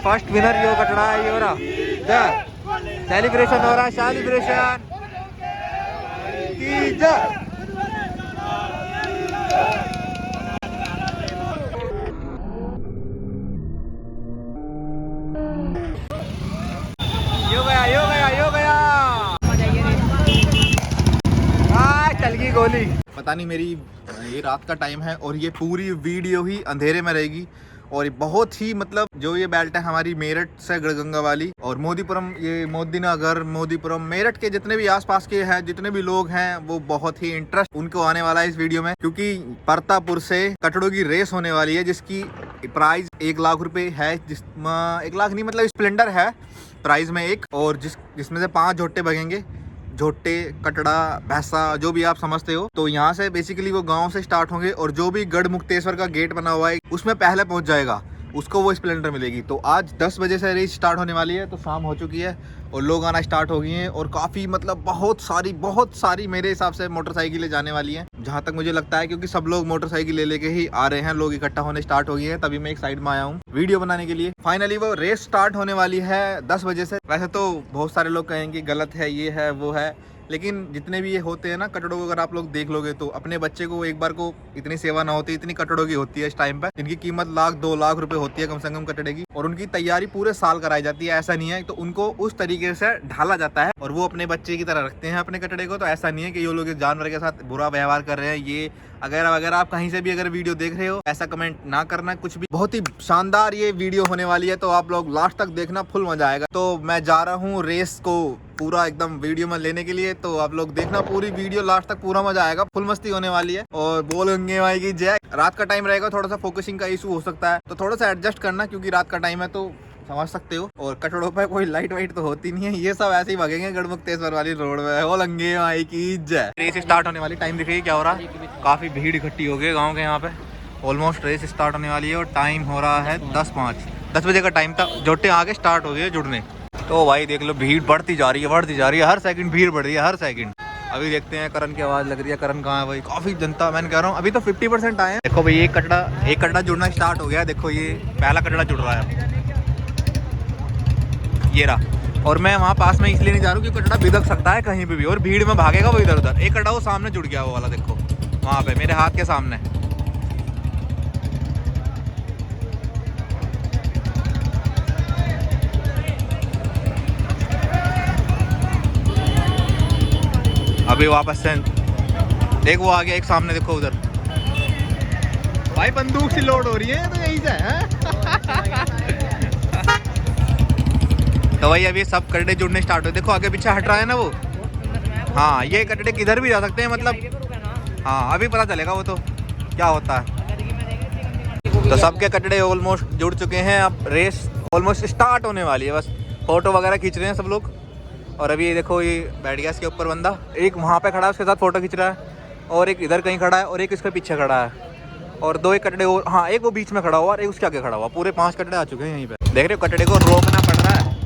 First winner यो कटड़ा है, ये हो रहा सेलिब्रेशन हो रहा है, सेलिब्रेशन की जय। यो गया यो गया यो गया, चल गई गोली। पता नहीं मेरी ये रात का टाइम है और ये पूरी वीडियो ही अंधेरे में रहेगी और ये बहुत ही मतलब जो ये बेल्ट है हमारी मेरठ से गढ़गंगा वाली और मोदीपुरम, ये मोदीनगर मोदीपुरम मेरठ के जितने भी आसपास के हैं जितने भी लोग हैं वो बहुत ही इंटरेस्ट उनको आने वाला है इस वीडियो में, क्योंकि परतापुर से कटड़ों की रेस होने वाली है जिसकी प्राइस 1 लाख रुपए है, जिसमें 1 लाख नहीं मतलब स्प्लेंडर है प्राइस में एक, और जिसमें से 5 झोटे भगेंगे, झोटे कटड़ा भैंसा जो भी आप समझते हो। तो यहाँ से बेसिकली वो गांव से स्टार्ट होंगे और जो भी गढ़ मुक्तेश्वर का गेट बना हुआ है उसमें पहले पहुंच जाएगा उसको वो स्प्लेंडर मिलेगी। तो आज 10 बजे से रेस स्टार्ट होने वाली है, तो शाम हो चुकी है और लोग आना स्टार्ट हो गए हैं और काफ़ी मतलब बहुत सारी मेरे हिसाब से मोटरसाइकिलें जाने वाली हैं जहाँ तक मुझे लगता है, क्योंकि सब लोग मोटरसाइकिल लेके ही आ रहे हैं, लोग इकट्ठा होने स्टार्ट हो गए हैं। तभी मैं एक साइड में आया हूँ वीडियो बनाने के लिए। फाइनली वो रेस स्टार्ट होने वाली है 10 बजे से। वैसे तो बहुत सारे लोग कहेंगे गलत है, ये है वो है, लेकिन जितने भी ये होते हैं ना कटड़ों को, अगर आप लोग देख लोगे तो अपने बच्चे को एक बार को इतनी सेवा ना होती, इतनी कटड़ों की होती है इस टाइम पे, जिनकी कीमत 1-2 लाख रुपए होती है कम से कम कटड़े की, और उनकी तैयारी पूरे साल कराई जाती है। ऐसा नहीं है, तो उनको उस तरीके से ढाला जाता है और वो अपने बच्चे की तरह रखते हैं अपने कटड़े को। तो ऐसा नहीं है कि ये लोग जानवर के साथ बुरा व्यवहार कर रहे हैं ये अगर आप कहीं से भी अगर वीडियो देख रहे हो ऐसा कमेंट ना करना कुछ भी। बहुत ही शानदार ये वीडियो होने वाली है, तो आप लोग लास्ट तक देखना, फुल मजा आएगा। तो मैं जा रहा हूँ रेस को पूरा एकदम वीडियो में लेने के लिए, तो आप लोग देखना पूरी वीडियो लास्ट तक, पूरा मजा आएगा, फुल मस्ती होने वाली है। और बोलेंगे भाई की जय। रात का टाइम रहेगा, थोड़ा सा फोकसिंग का इशू हो सकता है, तो थोड़ा सा एडजस्ट करना क्योंकि रात का टाइम है, तो समझ सकते हो। और कटड़ों पे कोई लाइट वाइट तो होती नहीं है, ये सब ऐसे ही भागेंगे गढ़मुक्तेश्वर वाली रोड में। हो लंगे भाई की जय। रेस स्टार्ट होने वाली, टाइम दिखेगी क्या हो रहा है, काफी भीड़ इकट्ठी हो गई गाँव के यहाँ पे। ऑलमोस्ट रेस स्टार्ट होने वाली है और टाइम हो रहा है 10 बजे का टाइम था। जोटे आगे स्टार्ट हो गए जुड़ने। तो भाई देख लो भीड़ बढ़ती जा रही है, हर सेकंड भीड़ बढ़ रही है, हर सेकंड। अभी देखते हैं करण की आवाज लग रही है, करण कहाँ है भाई, काफी जनता, मैंने कह रहा हूँ अभी तो 50% आए हैं। देखो भाई एक कटड़ा जुड़ना स्टार्ट हो गया, देखो ये पहला कटड़ा जुड़ रहा है, ये रहा। और मैं वहाँ पास में इसलिए नहीं जा रहा हूँ क्योंकि कटड़ा बिदक सकता है कहीं पे भी और भीड़ में भागेगा वो इधर उधर। एक कटड़ा वो सामने जुड़ गया वो वाला, देखो वहाँ पे मेरे हाथ के सामने। अभी वापस से देख वो आ गया एक सामने, देखो उधर भाई बंदूक सी लोड हो रही है, तो यही से है। तो भाई अभी सब कटड़े जुड़ने स्टार्ट हो, देखो आगे पीछे हट रहा है ना वो। हाँ ये कटड़े किधर भी जा सकते हैं मतलब, हाँ अभी पता चलेगा वो तो क्या होता है। तो सबके कटड़े ऑलमोस्ट जुड़ चुके हैं, अब रेस ऑलमोस्ट स्टार्ट होने वाली है, बस फोटो वगैरह खींच रहे हैं सब लोग। और अभी ये देखो ये बैठ गया इसके ऊपर बंदा, एक वहाँ पे खड़ा है उसके साथ फोटो खींच रहा है, और एक इधर कहीं खड़ा है, और एक इसके पीछे खड़ा है, और 2 एक कटड़े और, हाँ एक वो बीच में खड़ा हुआ और एक उसके आगे खड़ा हुआ। पूरे 5 कटड़े आ चुके हैं यहीं पे। देख रहे हो कटड़े को रोकना पड़ रहा है,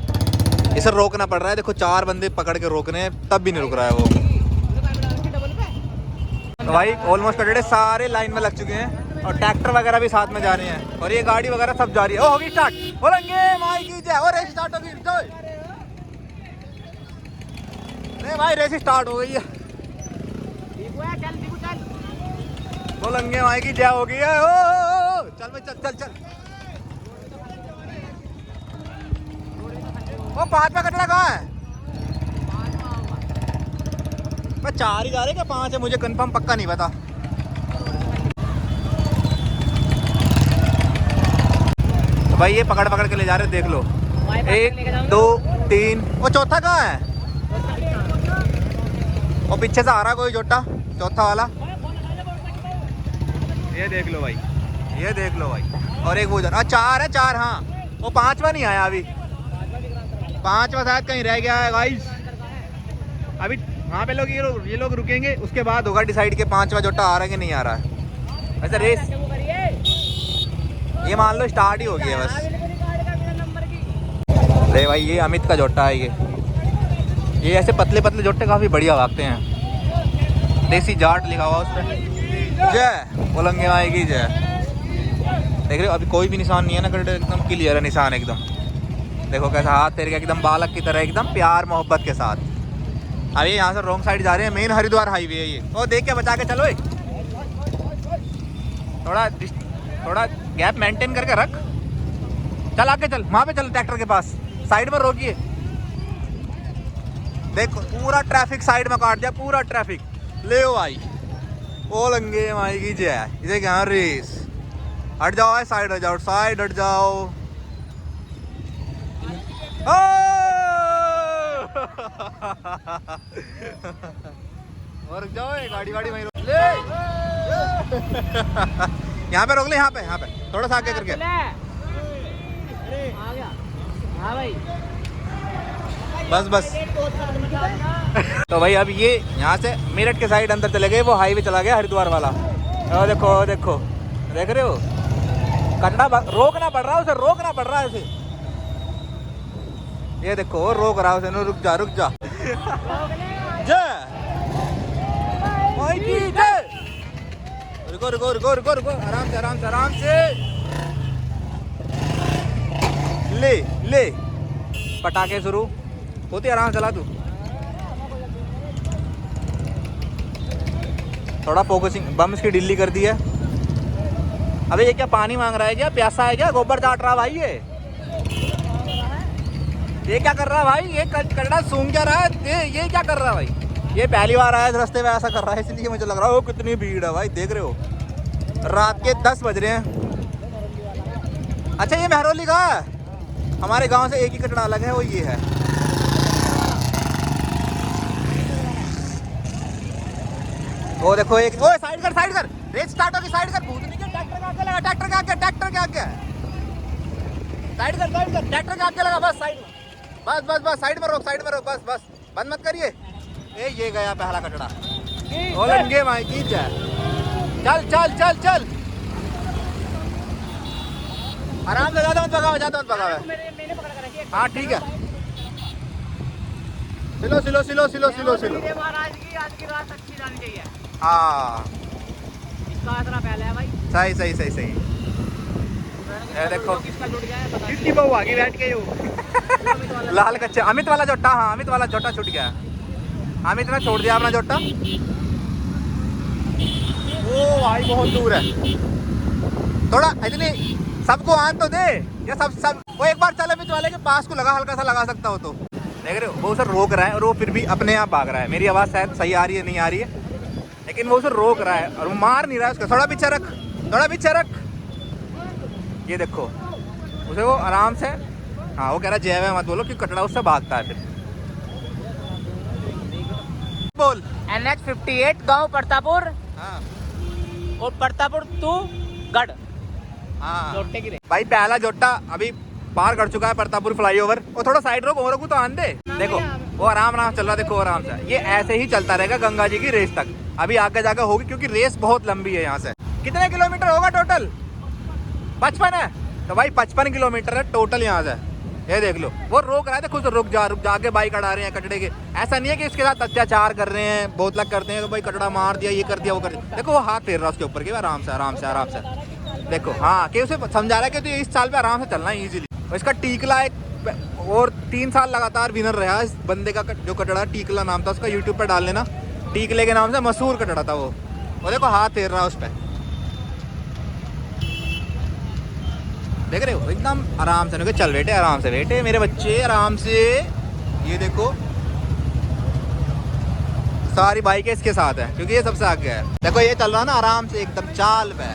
इसे रोकना पड़ रहा है। देखो 4 बंदे पकड़ के रोक रहे हैं तब भी नहीं रुक रहा है वो। तो भाई ऑलमोस्ट कटड़े सारे लाइन में लग चुके हैं और ट्रैक्टर वगैरह भी साथ में जा रहे हैं और ये गाड़ी वगैरह सब जा रही है। ओ होगी स्टार्ट, बोलेंगे माई की जय, और रेस स्टार्ट होगी। नहीं भाई रेस स्टार्ट हो गई है, बोलेंगे माई की जय हो गई है। ओ चल भाई चल चल चल। वो 5वां कटड़ा कहाँ है? 4 ही जा रहे क्या 5 है, मुझे कंफर्म पक्का नहीं पता। तो भाई ये पकड़ पकड़ के ले जा रहे, देख लो 1 2 3। वो चौथा कहाँ है? वो पीछे से आ रहा कोई जोटा, चौथा वाला, ये देख लो भाई, ये देख लो भाई। और एक वो उधर 4 है, 4 हाँ। वो 5वां नहीं आया अभी, 5वां शायद कहीं रह गया है गाइस। अभी वहाँ पे लोग ये लोग रुकेंगे, उसके बाद होगा डिसाइड के 5वां जोटा आ रहा है कि नहीं आ रहा है। वैसे रेस ये मान लो स्टार्ट ही हो गई है बस। अरे भाई ये अमित का जोटा है, ये ऐसे पतले पतले जोटे काफ़ी बढ़िया भागते हैं। देसी जाट लिखा हुआ उस पर, जय बोलेंगे आएगी जय। देख रहे हो अभी कोई भी निशान नहीं है ना, एकदम क्लियर है निशान एकदम। देखो कैसा हाथ फेर के एकदम बालक की तरह एकदम प्यार मोहब्बत के साथ। अभी यहाँ से रॉन्ग साइड जा रहे हैं, मेन हरिद्वार हाईवे है ये। ओ देख के बचा के चलो, थोड़ा गैप मेंटेन करके रख। चल आगे चल, वहाँ पे चल ट्रैक्टर के पास, साइड में रोकिए। देखो पूरा ट्रैफिक साइड में काट दिया, पूरा ट्रैफिक। ले भाई, ओ लंगे माई की जय। इसे क्या रेस, हट जाओ, साइड हट जाओ, साइड हट जाओ। और जाओ, गाड़ी वहीं रोक ले। यहाँ पे रोक ले, यहाँ पे थोड़ा सा आगे करके। आ गया। हाँ भाई, बस। तो भाई अब ये यहाँ से मेरठ के साइड अंदर चले गए, वो हाईवे चला गया हरिद्वार वाला। देखो देख रहे हो, कचड़ा रोकना पड़ रहा है उसे, रोकना पड़ रहा है उसे। ये देखो रोक रहा है उसे, रुक जा रुको, आराम से ले पटाखे शुरू होते, आराम चला तू। थोड़ा फोकसिंग, बम इसकी ढीली कर दी है। अबे ये क्या पानी मांग रहा है, क्या प्यासा है, क्या गोबर चाट रहा भाई ये क्या कर रहा है भाई, ये कचड़ा सूंघ क्या रहा है, ये क्या कर रहा है भाई। ये पहली बार आया रास्ते में ऐसा कर रहा है, इसलिए मुझे लग रहा है कितनी भीड़ है भाई। देख रहे हो, रात के 10 बज रहे हैं। अच्छा ये महरौली का है, हमारे गांव से एक ही कचड़ा अलग है, वो ये है। वो देखो एक, ओ साइड कर, रेस स्टार्ट होगी, साइड कर। भूतनी के ट्रैक्टर के आगे लगा, ट्रैक्टर के आगे साइड कर, ट्रैक्टर के आगे लगा, बस साइड में, बस साइड में रोक, बस बंद मत करिए। ये गया पहला कचड़ा। ओलंगे माई की जय। चल आराम से, ज्यादा मत भगावे। हाँ ठीक है, सिलो। आज की रात अच्छी जानी चाहिए। हाँ इसका आसरा पहले है भाई। सही। ये देखो कितनी बहू आगे बैठ के लाल कच्चे अमित वाला जोटा। हाँ अमित वाला जोटा छूट गया, अमित ने छोड़ दिया अपना जोटा। ओ भाई बहुत दूर है, थोड़ा इतनी सबको आन तो दे। या सब वो एक बार चल अमित वाले के पास को लगा, हल्का सा लगा सकता हो तो। देख रहे हो, वो सर रोक रहा है और वो फिर भी अपने आप भाग रहा है। मेरी आवाज़ शायद सही आ रही है, नहीं आ रही है, लेकिन वो सर रोक रहा है और वो मार नहीं रहा है उसका। थोड़ा पीछे रख। ये देखो उसे, वो आराम से। हाँ वो कह रहा है जय मत बोलो, क्योंकि कचड़ा उससे भागता है फिर। बोल। NH 58 गाँव परतापुर। हाँ और परतापुर टू गढ़। हाँ जोटे की भाई, पहला जोटा अभी पार कर चुका है, परतापुर फ्लाईओवर। और थोड़ा साइड रोक, और तो आन दे। देखो वो आराम चल रहा, देखो आराम से। ये ऐसे ही चलता रहेगा गंगा जी की रेस तक। अभी आगे जाकर होगी, क्योंकि रेस बहुत लंबी है। यहाँ से कितने किलोमीटर होगा टोटल? 55 है। तो भाई 55 किलोमीटर है टोटल यहाँ से। ये देख लो, वो रोक रहा है, खुद रुक जा के बाइक अड़ा रहे हैं कचड़े के। ऐसा नहीं है कि इसके साथ अत्याचार कर रहे हैं, बहुत लग करते हैं तो भाई कचड़ा मार दिया, ये कर दिया, वो कर दिया। देखो वो हाथ फेर रहा है उसके ऊपर के, आराम से। देखो हाँ, कि उसे समझा रहा है कि तो इस साल पे आराम से चलना है इजीली। और इसका टीकला एक और 3 साल लगातार विनर रहा इस बंदे का। जो कचड़ा टीकला नाम था उसका, यूट्यूब पे डाल लेना, टीकले के नाम से मशहूर कचड़ा था वो। और देखो हाथ फेर रहा है उस पर, देख रहे हो, एकदम आराम से। चल बेटे, आराम से बेटे, मेरे बच्चे आराम से। ये देखो सारी बाइकें इसके साथ है, क्योंकि ये सबसे आगे है। देखो ये चल रहा है ना आराम से, एकदम चाल पे।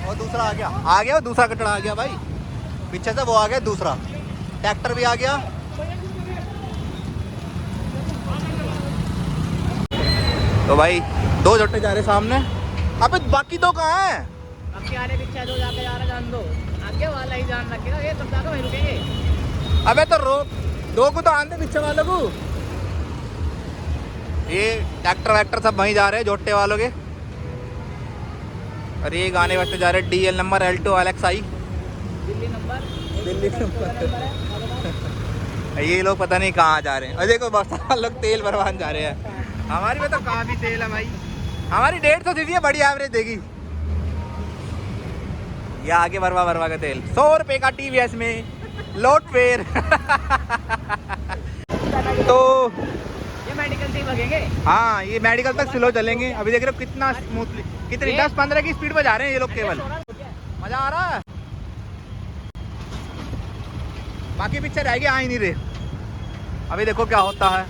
और दूसरा आ गया, वो दूसरा कचड़ा आ गया भाई पीछे से, वो आ गया दूसरा। ट्रैक्टर भी आ गया। तो भाई 2 जोटे जा रहे सामने। अबे बाकी 2 कहाँ हैं? आपके आने पीछे जो जाके जा रहा जान दो, आगे वाला ही जान रखेगा, ये तब जाकर वहीं रुकेंगे। अबे तो रोक, 2 को तो आने पीछे वालों को। ये ट्रैक्टर सब वहीं जा रहे हैं जोटे वालों के। और ये गाने बजते जा रहे हैं, DL number L2 LXI Delhi number. ये लोग पता नहीं कहाँ जा रहे हैं। और देखो बस लोग तेल भरवान जा रहे हैं। हमारी में तो काफी तेल है भाई, हमारी 150 सीसी है, बड़ी एवरेज देगी। ये आगे भरवा के तेल 100 रुपए का TVS में। लोट फेर। तो ये मेडिकल से ही भागेंगे। हाँ, ये मेडिकल तक स्लो चलेंगे। अभी देख रहे हो कितना स्मूथली, कितनी 10-15 की स्पीड पर जा रहे हैं ये लोग केवल। मजा आ रहा है। बाकी पिक्चर आएगी, आ ही नहीं रहे। अभी देखो क्या होता है,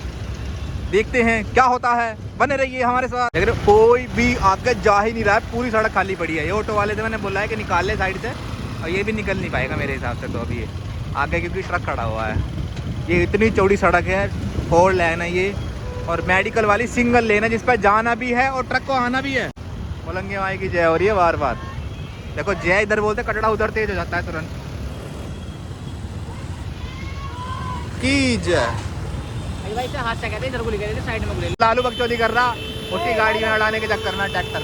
देखते हैं क्या होता है। बने रहिए हमारे साथ। देख रहे हो कोई भी आगे जा ही नहीं रहा है, पूरी सड़क खाली पड़ी है। ये ऑटो वाले से मैंने बोला है कि निकाल ले साइड से, और ये भी निकल नहीं पाएगा मेरे हिसाब से तो अभी ये आगे, क्योंकि ट्रक खड़ा हुआ है। ये इतनी चौड़ी सड़क है, 4 लेन है ये, और मेडिकल वाली सिंगल लेन है जिस पर जाना भी है और ट्रक को आना भी है। बोलेंगे माई की जय हो रही है बार बार। देखो जय इधर बोलते, कटड़ा उधर तेज हो जाता है तुरंत की जय। भाई से हाथ से कहते इधर को लेकर साइड में ले। लालू बकचोदी कर रहा उसकी गाड़ी में अड़ाने के चक्कर में ट्रैक्टर।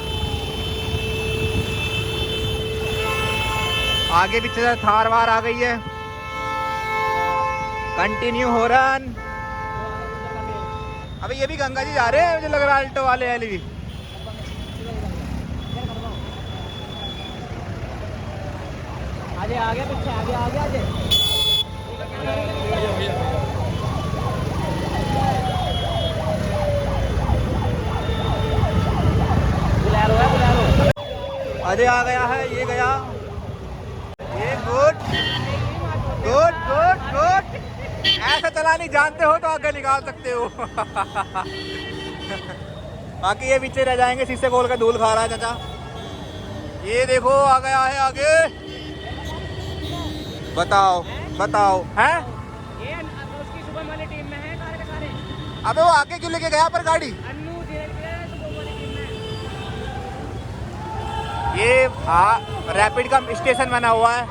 आगे पीछे से थार वार आ गई है। कंटिन्यू हो रन। अबे ये भी गंगा जी जा रहे हैं मुझे लग रहा है, अल्टो वाले वाली भी। आगे आगे पीछे आगे आगे आगे। अजय आ गया है, ये गया, ये गुड गुड गुड गुड। ऐसा चलानी जानते हो तो आगे निकाल सकते हो। बाकी ये पीछे रह जाएंगे, शीशे खोल के धूल खा रहा है चाचा। ये देखो आ गया है आगे। बताओ बताओ हैं? ये उसकी सुबह वाली टीम में है सारे के सारे। अबे वो आगे क्यों लेके गया पर गाड़ी? अन्नू सुबह वाली टीम में। ये रैपिड का स्टेशन बना हुआ है,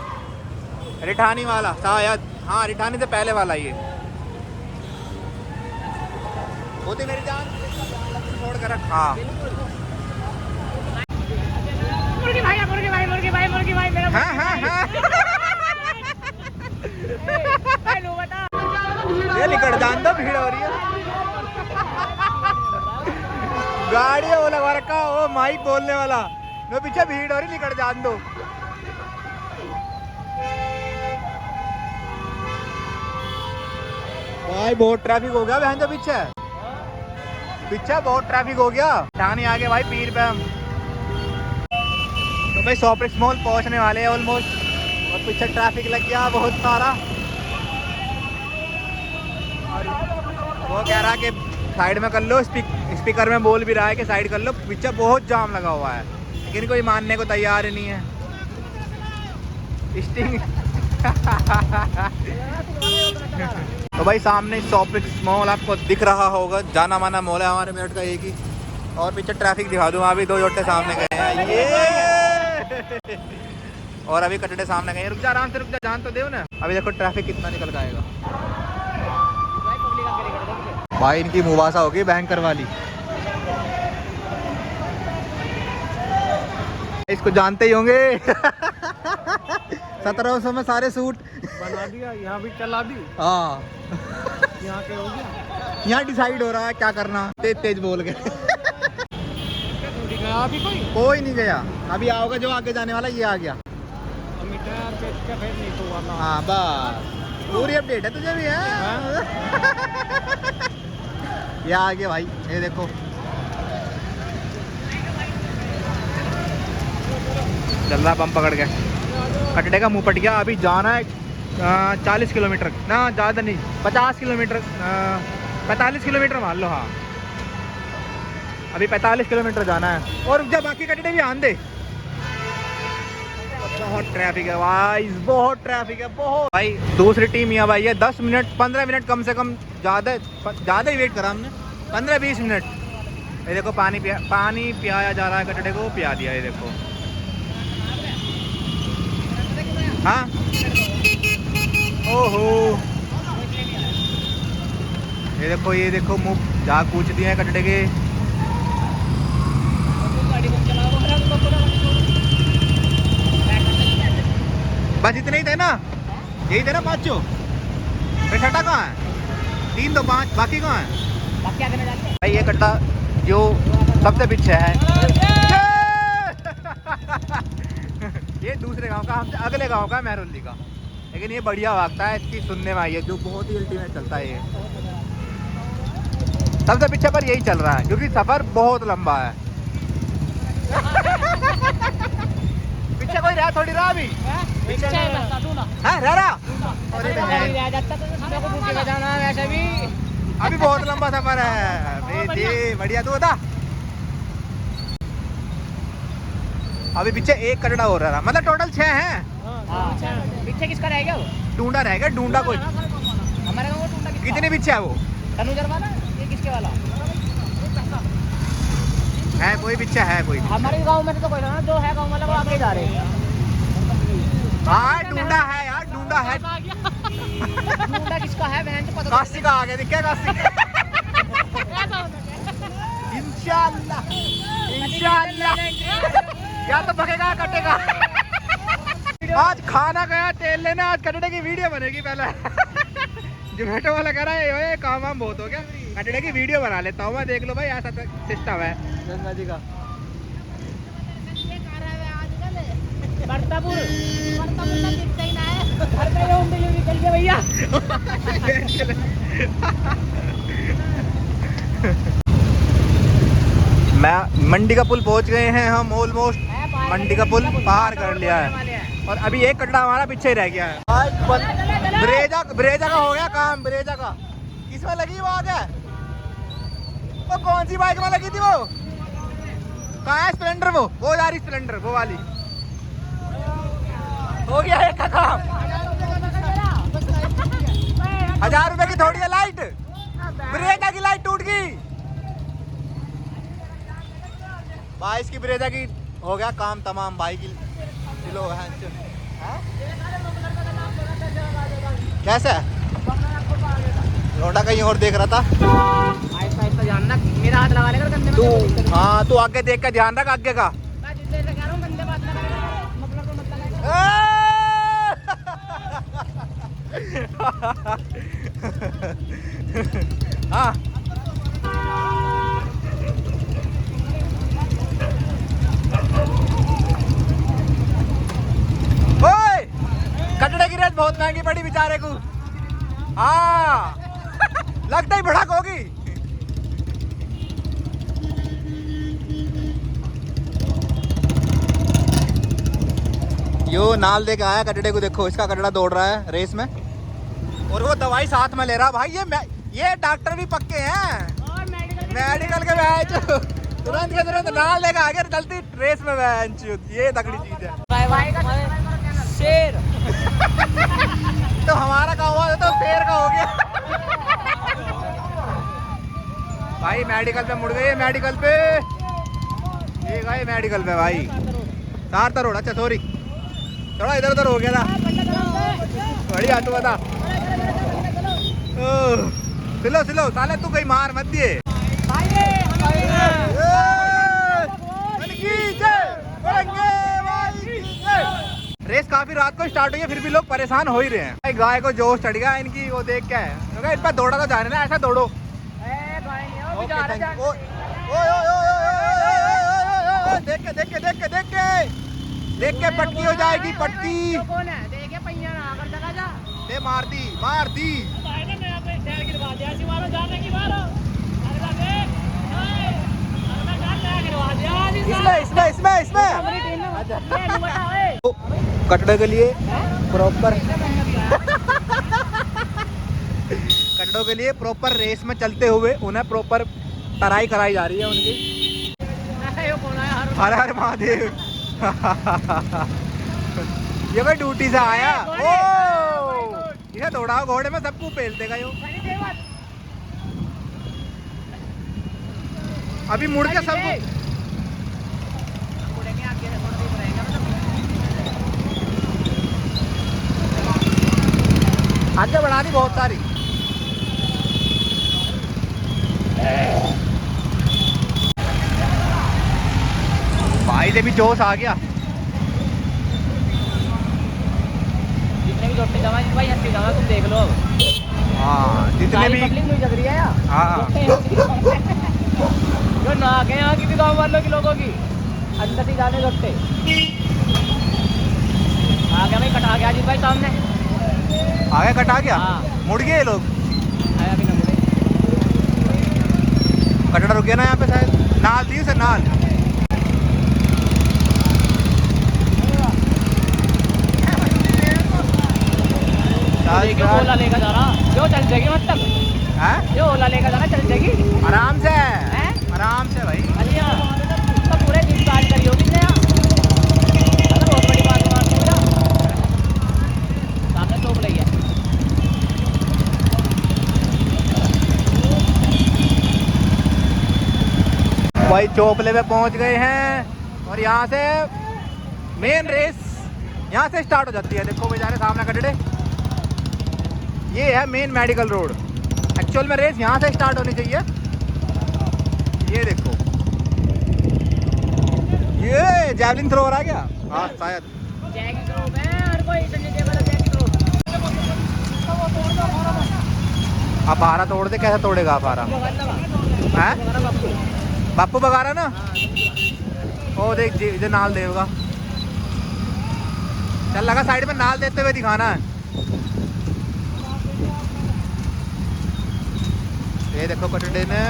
रिठानी वाला शायद। हाँ, रिठानी से पहले वाला ये। होती मेरी जान छोड़ कर रख। हाँ मुर्गी भाई मुर्गी भाई मुर्गी भाई मुर्गी भाई मेरा। हाँ हाँ हाँ। हेलो बता। ये निकट जान दो, भीड़ हो रही है। गाड़ी है वो लगा रखा, वो माइक बोलने वाला। नो पीछे भीड़ हो रही, निकट जान दो। भाई बहुत ट्रैफिक हो गया बहन, जो पीछे पीछे बहुत ट्रैफिक हो गया। ठाणे आगे भाई पीर पे हम तो भाई शॉपिंग मॉल पहुंचने वाले हैं ऑलमोस्ट, और पीछे ट्रैफिक लग गया बहुत सारा। वो कह रहा कि साइड में कर लो, स्पीकर में बोल भी रहा है कि साइड कर लो, पीछे बहुत जाम लगा हुआ है, लेकिन कोई मानने को तैयार ही नहीं है। स्टिंग। तो भाई सामने शॉपिंग मॉल आपको दिख रहा होगा, जाना माना मॉल है हमारे मेरठ का एक ही। और पीछे ट्रैफिक दिखा दूँ, अभी 2 जोटे सामने गए हैं ये। और अभी कटड़े सामने गए। रुक जा, आराम से रुक जा, जान तो दे ना। अभी देखो ट्रैफिक कितना निकल के आएगा। भाई इनकी मुबासा होगी बैंकर वाली। इसको जानते ही होंगे। 1700 में सारे सूट बना दिया, यहाँ भी चला दी। हाँ, यहाँ के हो गया, यहाँ डिसाइड हो रहा है क्या करना। तेज तेज बोल के। अभी कोई नहीं गया, अभी आओगे जो आगे जाने वाला ये आ गया। हाँ बस, पूरी अपडेट है तुझे भी है। ये आ गया भाई, ये देखो चल रहा बम पकड़ के। कटड़े का मुंह पट गया। अभी जाना है 40 किलोमीटर ना, ज़्यादा नहीं, 50 किलोमीटर, 45 किलोमीटर मान लो। हाँ अभी 45 किलोमीटर जाना है। और जब बाकी कटड़े भी आन दे। बहुत ट्रैफिक है भाई, बहुत ट्रैफिक है बहुत। भाई दूसरी टीम यहाँ भाई है, 10 मिनट 15 मिनट कम से कम, ज़्यादा ही वेट करा हमने, 15-20 मिनट। ये देखो पानी पियाया जा रहा है कटड़े को, पिया दिया। ये देखो हाँ, ओहो ये देखो मुँह जा कूच दिए हैं कटड़े के। बस इतने ही थे ना, यही थे ना 5 फिर छठा कहाँ है? 3 2 5, बाकी कहाँ है? भाई ये कट्टा जो सबसे पीछे है। ये दूसरे गांव का, हमसे अगले गांव का, मेहरुल्ली का। लेकिन ये बढ़िया भागता है, इसकी सुनने में आई है, जो बहुत ही अल्टीमेट चलता है ये। सबसे पीछे पर यही चल रहा है क्योंकि सफर बहुत लंबा है। पीछे कोई रहा थोड़ी रहा अभी, पीछे रह रहा। अरे जाना है वैसे भी। अभी बहुत लंबा सफर है बेटे, बढ़िया। तू बता, अभी पीछे एक कटड़ा हो रहा, मतलब टोटल 6 हैं। पीछे किसका रह गया वो? ढूंढा रहेगा, ढूंढा कोई। हमारे गाँव में ढूंढा कितने पीछे है वो? तनुजर वाला, ये किसके वाला है? कोई पीछे है कोई? हमारे गांव में तो कोई ना, जो है गांव वाला वो आगे जा रहे हैं। हाँ ढूंढा है यार, ढूंढा है। ढूंढा किसका है बहन, तो पता काशी का आ गया, दिख क्या काशी? इंशाल्लाह इंशाल्लाह, या तो भगेगा कटेगा। आज खाना गया तेल लेने, आज कटड़े की वीडियो बनेगी पहले। जोमेटो वाला कह रहा है ये काम वाम बहुत हो गया, कटड़े की वीडियो बना लेता हूँ मैं। देख लो भाई, ऐसा सिस्टम है गंगा जी का। भैया मैं मंडी का पुल पहुंच गए हैं हम, ऑलमोस्ट मंडी का पुल पार कर लिया है। और अभी एक कटड़ा हमारा पीछे ही रह गया है। ब्रेजा का हो गया काम, ब्रेजा का। किसमें लगी वो आगे? वो कौन सी बाइक में लगी थी वो? कहाँ है स्प्लेंडर? वो जा रही स्प्लेंडर, वो वाली। हो गया एक का काम। 1000 रुपए की थोड़ी है लाइट, ब्रेजा की लाइट टूट गई। 22 की ब्रेजा की हो गया काम तमाम भाई की। किलो है कैसे? लौटा कहीं और देख रहा था। ध्यान रख, मेरा हाथ लगा लेकर कंधे में। तू हाँ, तू आगे देख कर ध्यान रख आगे का। हाँ कटड़े की रेट बहुत महंगी पड़ी बेचारे को। हाँ लगता ही भड़क होगी। यो नाल दे के आया कटड़े को, देखो इसका कटड़ा दौड़ रहा है रेस में, और वो दवाई साथ में ले रहा। भाई ये डॉक्टर भी पक्के हैं, मेडिकल के बैच। तुरंत के तुरंत नाल लेके आ गया, चलती रेस में बैच। ये तगड़ी चीज है। शेर तो हमारा का हुआ तो शेर का हो गया। भाई मेडिकल पे मुड़ गए, मेडिकल पे ये गए, मेडिकल पे भाई। 4 तरोड़, अच्छा सॉरी, थोड़ा इधर उधर हो गया था। बढ़िया, तू बता। सिलो सिलो साले, तू कहीं मार मत दिए। रेस काफी रात को स्टार्ट हुई है, फिर भी लोग परेशान हो ही रहे हैं। गाय को जोश चढ़ गया इनकी, वो देख क्या है। इन पर दौड़ा तो जाने ना, ऐसा दौड़ो। देख के देख के देख के देख के देख के पटकी हो जाएगी, पटकी। मार दी मार दी। इसमें इसमें इसमें कटड़े के लिए प्रॉपर कटड़ों के लिए प्रॉपर रेस में चलते हुए उन्हें प्रॉपर तराई कराई जा रही है उनकी। हर हर महादेव। ये कोई ड्यूटी से आया। ओ इसे दौड़ाओ घोड़े में, सबको पेल देगा यो। अभी मुड़ के सबको आगे बढ़ा दी बहुत सारी। भाई से भी जोश आ गया। जितने भी जोटे जमा भाई हंसी जमा, तुम देख लो। हाँ जितने भी जग रही है। हाँ जो ना के यहाँ की भी गाँव वालों की, लोगों की अंदर से जाने जोटे आ गया भाई, कटा गया जी भाई सामने। आगे कटा गया। हाँ। मुड़ गए ये लोग। आया भी ना मुड़े। कटड़ा रुक गया ना यहाँ पे शायद। नाल दी उसे नाल। देखिए ओला लेकर जा रहा, क्यों चल जाएगी मतलब? हैं? ये ओला लेकर जा रहा, चल जाएगी आराम से हैं? आराम से भाई। अच्छा तो पूरे दिन काट करी होगी नया। अरे बहुत बड़ी बात मान लो ना, सामने टोप लगी है। भाई चोपले में पहुंच गए हैं और यहाँ से मेन रेस यहाँ से स्टार्ट हो जाती है। देखो बेचारे सामने कटड़े, ये है मेन मेडिकल रोड। एक्चुअल में रेस यहाँ से स्टार्ट होनी चाहिए। ये देखो, ये जैवलिन थ्रो हो रहा है क्या? हाँ शायद। जैक थ्रो में हर कोई संजय देवल जैक थ्रो। अब बारह तोड़ दे, कैसे तोड़ेगा आप बारह? हैं? बापू बगारा ना। ओ देख जो नाल देगा, चल लगा साइड में नाल देते हुए दिखाना है। ये देखो कटड़े ने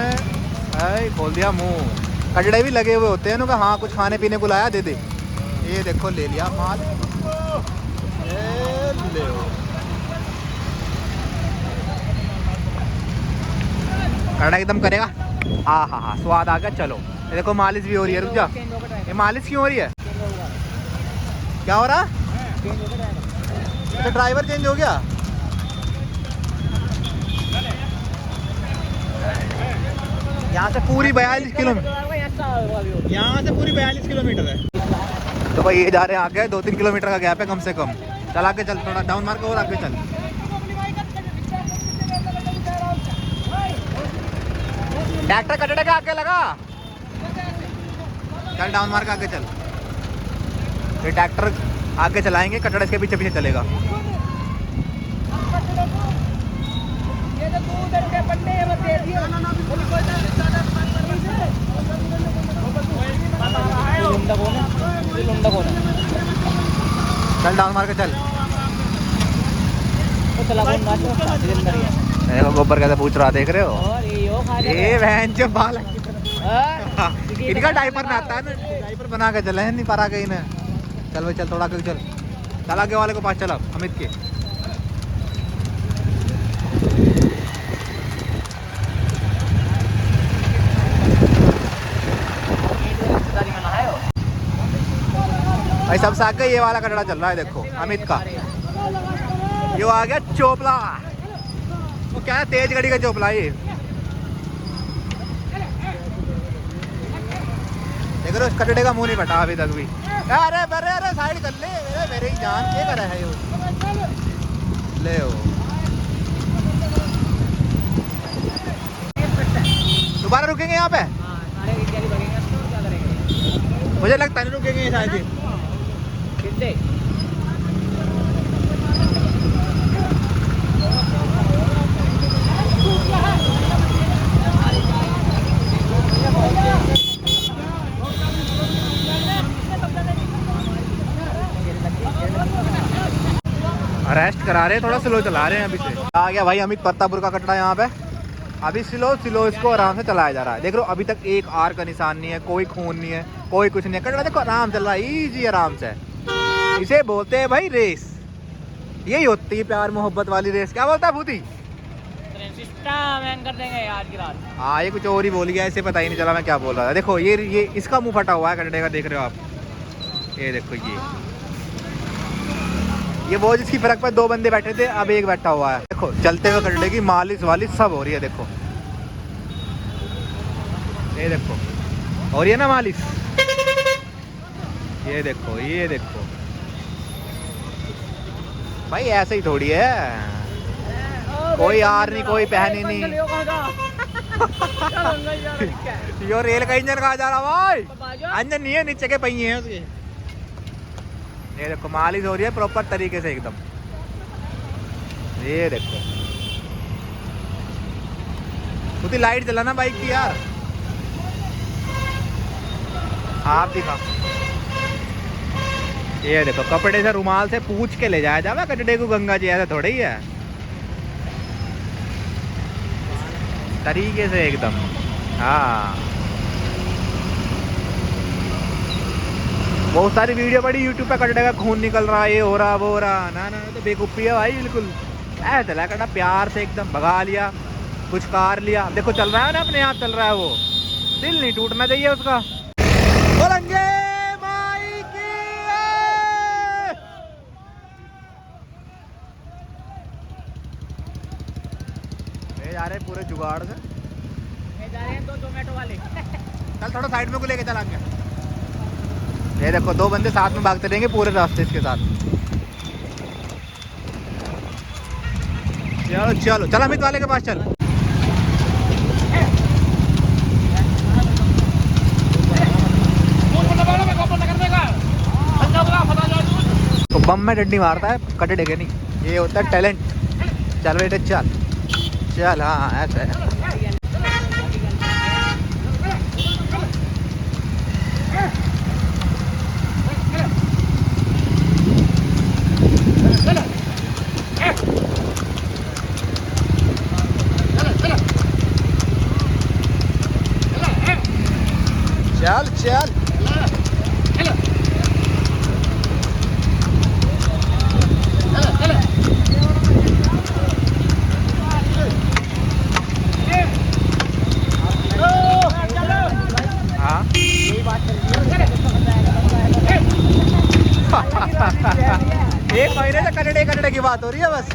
खोल दिया मुंह। कटड़े भी लगे हुए होते हैं ना, हाँ कुछ खाने पीने को लाया दे दे। ये देखो ले लिया माल। ले कटड़ा एकदम करेगा। हाँ हाँ हाँ स्वाद आ गया। चलो ये देखो मालिश भी हो रही है। रुक जा, ये मालिश क्यों हो रही है? क्या हो रहा? तो ड्राइवर चेंज हो गया। यहाँ से पूरी 42 किलोमीटर, यहाँ से पूरी 42 किलोमीटर है। तो भाई ये जा रहे हैं आगे, 2-3 किलोमीटर का गैप है कम से कम। चल आगे चल, थोड़ा डाउन मार के और आगे चल। ट्रैक्टर कटड़े के आगे लगा, चल डाउन मार के आगे चल। ये ट्रैक्टर आगे चलाएंगे, कटड़ा इसके पीछे पीछे चलेगा। चल डाउन मार के चल। देखो गोबर कैसे पूछ रहा, देख रहे हो? ये बहन जो बाल इनका डायपर ना आता है ना, डायपर बना के चले नहीं पारा कहीं ना। चल भाई चल, थोड़ा चल, चल आगे वाले को पास चला, अमित के। भाई सबसे आगे ये वाला कटड़ा चल रहा है, देखो अमित का। ये आ गया चोपला, वो क्या है तेज गाड़ी का चोपला। ये देख रहे हो, इस कटड़े का मुंह नहीं फटा अभी तक भी। अरे अरे अरे साइड कर ले, मेरे ही जान क्या कर रहा है ये। ले हो दोबारा रुकेंगे यहाँ पे। मुझे लगता नहीं रुकेंगे शायद ही। अरेस्ट करा रहे हैं, थोड़ा स्लो चला रहे हैं। अभी से आ गया भाई अमित परतापुर का कटड़ा यहाँ पे। अभी स्लो इसको आराम से चलाया जा रहा है। देख लो अभी तक एक आर का निशान नहीं है, कोई खून नहीं है, कोई कुछ नहीं है। कटड़ा देखो आराम चल रहा है, इजी आराम से। इसे बोलते हैं भाई रेस। यही होती है प्यार मोहब्बत वाली रेस। क्या बोलता है भूती? कर देंगे आज की रात। हाँ ये कुछ और ही बोल गया, इसे पता ही नहीं चला मैं क्या बोल रहा था। देखो ये इसका मुंह फटा हुआ है कटड़े का, देख रहे हो आप। ये देखो ये वो जिसकी फरक पर 2 बंदे बैठे थे, अब एक बैठा हुआ है। देखो चलते हुए कटड़े की मालिश वालिश सब हो रही है। देखो ये देखो हो रही है ना मालिश। ये देखो भाई ऐसे ही थोड़ी है, कोई यार नहीं, कोई पहनी नहीं। यो रेल का इंजन कहाँ जा रहा भाई? इंजन नहीं है, नीचे के पहिए हैं उसके। ये देखो मालिश हो रही है प्रॉपर तरीके से एकदम। ये देखो खुद लाइट जलाना बाइक की यार। आप दिखा, ये देखो कपड़े से रुमाल से पूछ के ले जाया जावा कचड़े को गंगा जी, ऐसा थोड़ा ही है, तरीके से एकदम। हाँ बहुत सारी वीडियो पड़ी यूट्यूब पे, कचड़े का खून निकल रहा है, ये हो रहा वो हो रहा, ना ना तो बेवकूफ़ी है भाई बिल्कुल। ऐसा चला कटा प्यार से एकदम भगा लिया, कुछ कार लिया, देखो चल रहा है ना अपने आप चल रहा है वो, दिल नहीं टूटना चाहिए उसका। बोलेंगे माई की ये जा रहे पूरे जुगाड़ से, ये जा रहे हैं 2 जोमेटो वाले। चल थोड़ा साइड में को लेके चला गया। ये देखो 2 बंदे साथ में भागते रहेंगे पूरे रास्ते इसके साथ। चलो चलो चल अमित वाले के पास चल। तो बम में डंडी मारता है, कटे डेगे नहीं, ये होता है टैलेंट। चल बेटे चल चल, हाँ ऐसा है। चल चल हाँ एक महीने से कटड़े कटड़े की बात हो रही है बस।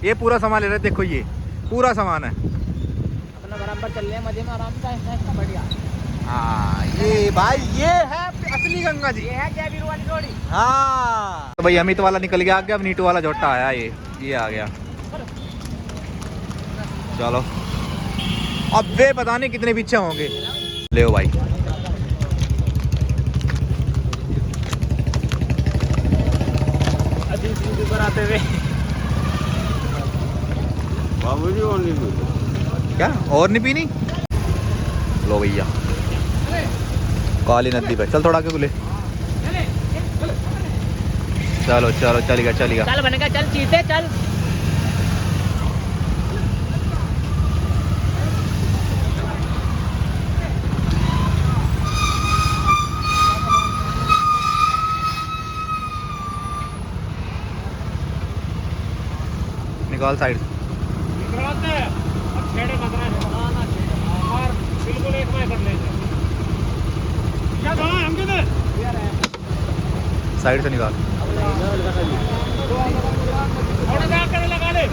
ये पूरा सामान ले रहे, देखो ये पूरा सामान है अपना बराबर चल रहे हैं, मजे में आराम से बढ़िया। हाँ ये भाई ये है असली गंगा जी, ये है क्या वीरू वाली जोड़ी। हाँ तो भाई अमित वाला निकल गया, अब नीटू वाला झोटा आया, ये आ गया। चलो अब वे पता नहीं कितने पीछे होंगे। ले भाई ऊपर आते हुए बाबूजी और नहीं पीते क्या और नहीं पीनी। लो भैया काली नदी पे चल, थोड़ा आगे खुले। चलो चलो चलेगा चलेगा। चल बनेगा, चल चीते चल। निकाल साइड। बिल्कुल एक में कर लेंगे क्या कहाँ हम किधर साइड से निकाल। थोड़ा सा करने लगा ले।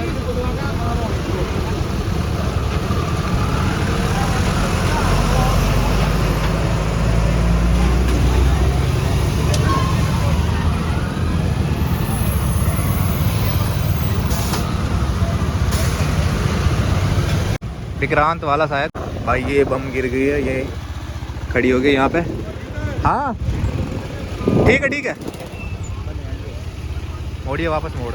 विक्रांत वाला शायद भाई, ये बम गिर गई है, ये खड़ी हो गई यहाँ पे। हाँ ठीक है ठीक है, मोड़िए वापस मोड़।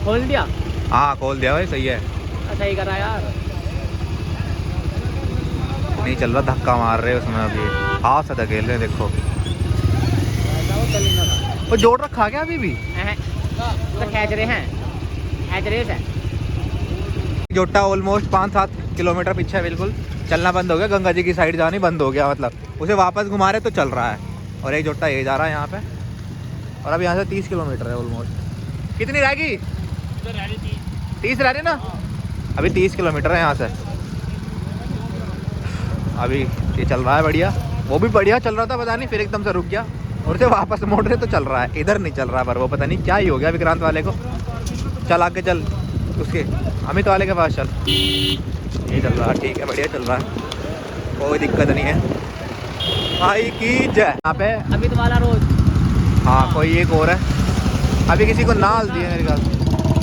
खोल दिया। हाँ खोल दिया भाई, सही है। अच्छा ही करा यार, नहीं चल रहा, धक्का मार रहे उसमें अभी, हाथ से धकेल रहे हैं देखो। वो जोड़ रखा क्या अभी भी? तो खेच रहे हैं, खेच रहे हैं। जोटा ऑलमोस्ट 5-7 किलोमीटर पीछे है, बिल्कुल चलना बंद हो गया, गंगा जी की साइड जानी बंद हो गया, मतलब उसे वापस घुमा रहे तो चल रहा है। और एक जोटा ये जा रहा है यहाँ पे, और अब यहाँ से 30 किलोमीटर है ऑलमोस्ट। कितनी रहेगी? 30 रह रही ना, अभी 30 किलोमीटर है यहाँ से। अभी ये चल रहा है बढ़िया, वो भी बढ़िया चल रहा था, पता नहीं फिर एकदम से रुक गया और उसे वापस मोड़ रहे तो चल रहा है। इधर नहीं चल रहा पर वो पता नहीं क्या ही हो गया विक्रांत वाले को। चल आगे चल, उसके अमित वाले के पास चल। ये चल रहा है, ठीक है बढ़िया चल रहा है, कोई दिक्कत नहीं है भाई की जय। यहाँ पे अमित वाला रोज। हाँ कोई एक और है, अभी किसी को नाल दिए मेरे ख्याल से,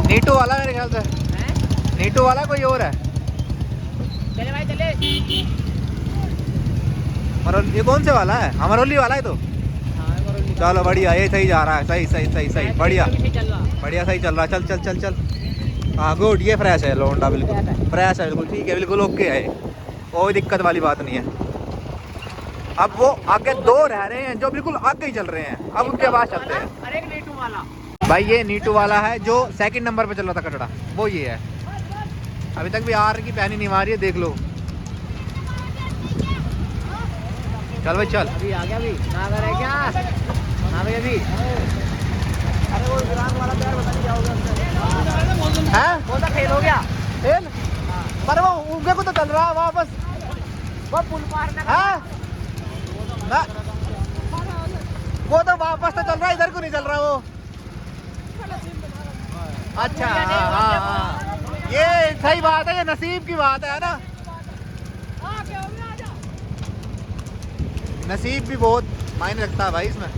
नीटू वाला मेरे ख्याल से, नीटू वाला कोई और है। चले भाई चले। ये कौन से वाला है? अमरौली वाला है तो। चलो बढ़िया, ये सही जा रहा है, सही सही सही सही, बढ़िया बढ़िया, सही चल रहा है। चल चल चल चल। हाँ गुड, ये फ्रेश है लोंडा, बिल्कुल फ्रेश है, बिल्कुल ठीक है, बिल्कुल ओके है, कोई दिक्कत वाली बात नहीं है। अब वो आगे दो रह रहे हैं जो बिल्कुल आगे ही चल रहे हैं, अब उनके पास चलते हैं। अरे नीटू वाला भाई ये नीटू वाला है जो सेकंड नंबर पे चल रहा था कटड़ा, वो ये है। अभी तक भी आर की पैनी नहीं मारी है, देख लो। चल भाई चल। अभी आ गया, अभी कहाँ कर रहे क्या? हाँ भाई अभी। अरे वो विराट वाला प्यार बता नहीं क्या हो गया है, वो तो फेल हो गया। फेल? पर वो उनके को तो चल रहा है वापस, वो पुल पार ना ना वो तो वापस तो चल रहा है, इधर को नहीं चल रहा वो। अच्छा हाँ हाँ हाँ, ये सही बात है, ये नसीब की बात है ना। नसीब भी बहुत मायने रखता है भाई इसमें।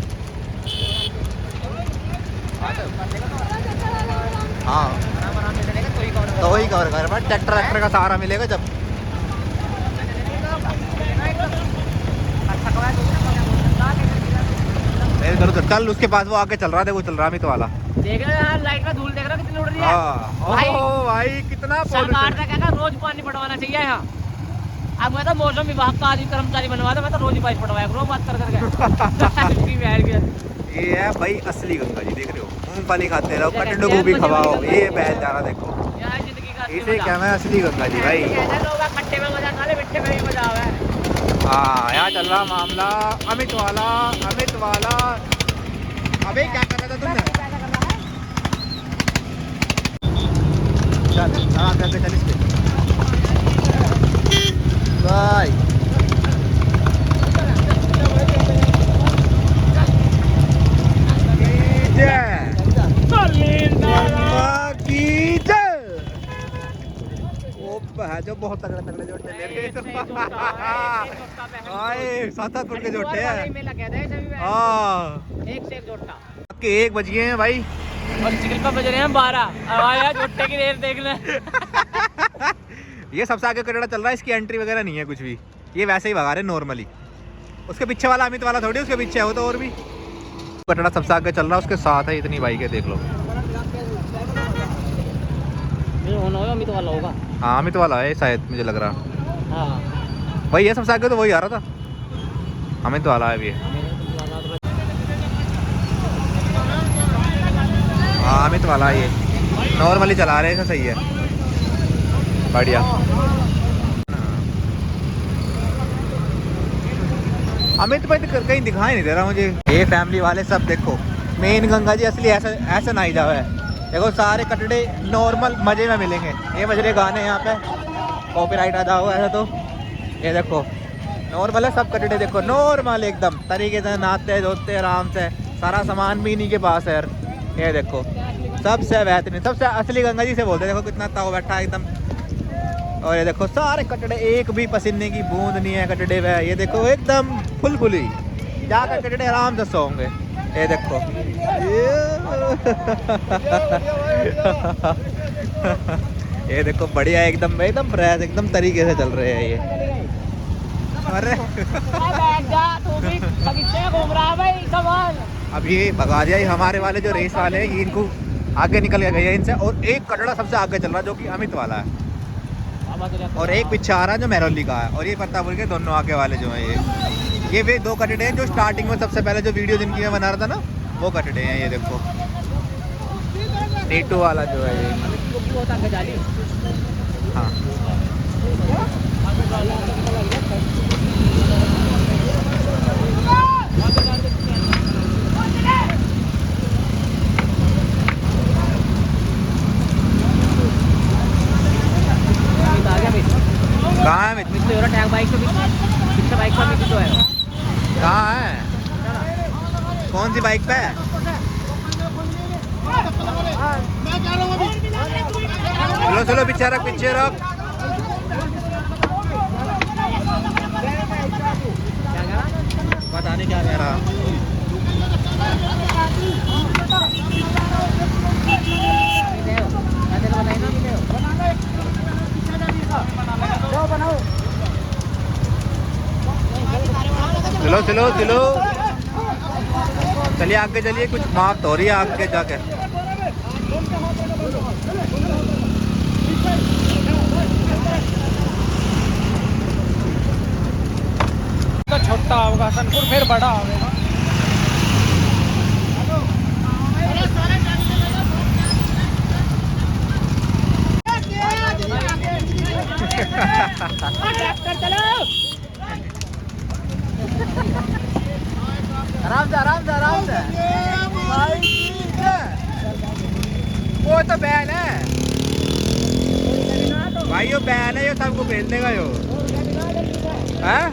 हाँ तो वही कवर कर, बट ट्रैक्टर वैक्टर का सहारा मिलेगा जब। इधर उधर चल, उसके पास वो आगे चल रहा था, वो चल रहा अमित वाला। देख रहे हैं लाइट का धूल, देख रहे हो कितनी उड़ रही है। भाई भाई कितना सरकार ने कहता रोज पानी पटवाना चाहिए यहाँ। अब मैं तो मौसम विभाग का आदि कर्मचारी बनवा दो, मैं तो रोज ही पानी पटवाया करो बात कर करके। ये है भाई असली गंगा जी, देख रहे हो, मूंगफली खाते रहो, कटड़ू को भी खवाओ, ये बैल जा रहा देखो, इसे क्या है असली गंगा जी भाई। खट्टे में मजा खा ले, मिट्टे में भी मजा आवे। हाँ यहाँ चल रहा मामला अमित वाला, अमित वाला। अबे क्या कर रहा था तुमने? चल हाँ करके चल इसके बाय। जो बहुत तगड़े तगड़े जोटे ले रहे हैं, 7-7 फुट के जोटे हैं। हाँ एक से एक जोटा के 1 बज गए हैं भाई, और चिकन पे बज रहे हैं 12। आया जोटे की रेट देख ले। ये सबसे आगे कटड़ा चल रहा है, इसकी एंट्री वगैरह नहीं है कुछ भी, ये वैसे ही भगा रहे नॉर्मली। उसके पीछे वाला अमित वाला थोड़ी, उसके पीछे है वो तो और भी। कटड़ा सबसे आगे चल रहा है, उसके साथ है इतनी बाइक है, देख लो। अमित वाला होगा। हाँ अमित वाला है शायद, मुझे लग रहा। हाँ भाई ये सबसे आगे तो वही आ रहा था, अमित वाला है भी। हाँ अमित वाला है, ये नॉर्मली चला रहे हैं, सही है, बढ़िया। अमित भाई कहीं दिखाई नहीं दे रहा मुझे। ये फैमिली वाले सब देखो, मेन गंगा जी असली ऐसा ऐसा नहीं जावा है, देखो सारे कटड़े नॉर्मल मजे में मिलेंगे। ये बज रहे गाने यहाँ पे, कॉपीराइट आधा हुआ है तो ये देखो नॉर्मल है सब कटड़े, देखो नॉर्मल एकदम तरीके से नहाते धोते आराम से, सारा सामान भी इन्हीं के पास है यार। ये देखो सबसे बेहतरीन, सबसे असली गंगा जी से बोलते हैं, देखो कितना ताव बैठा है एकदम। और ये देखो सारे कटड़े, एक भी पसीने की बूंद नहीं है कटड़े में, ये देखो एकदम फुलफुली, जाकर कटड़े आराम से सोएंगे। ये देखो ये देखो बढ़िया एकदम एकदम फ्रेश एकदम तरीके से चल रहे हैं ये। अरे घूम रहा भाई कमाल। अब ये भगा दिया, ये हमारे वाले जो रेस वाले हैं, ये इनको आगे निकल गए हैं इनसे, और एक कटड़ा सबसे आगे चल रहा है जो कि अमित वाला है, और एक पीछे आ रहा है जो मेहरौली का है, और ये प्रतापपुर के दोनों आगे वाले जो हैं ये वे 2 कटड़े हैं जो स्टार्टिंग में सबसे पहले जो वीडियो जिनकी मैं बना रहा था ना, वो कटड़े हैं। ये देखो नीटू वाला जो है ये, हाँ कहाँ है टैग बाइक तो बाइक पर तो है, कहाँ है, कौन सी बाइक पे है? चलो चलो पीछे रख, पीछे रख। पता नहीं क्या कह रहा। Slow slow slow. चलिए आगे चलिए, कुछ मार्क हो रही है आगे जाके। तो छोटा होगा सनपुर, फिर बड़ा होगा। आराम से आराम से आराम से। वो तो बैल है भाई, यो बैल है, यो सबको भेज देगा यो। हैं?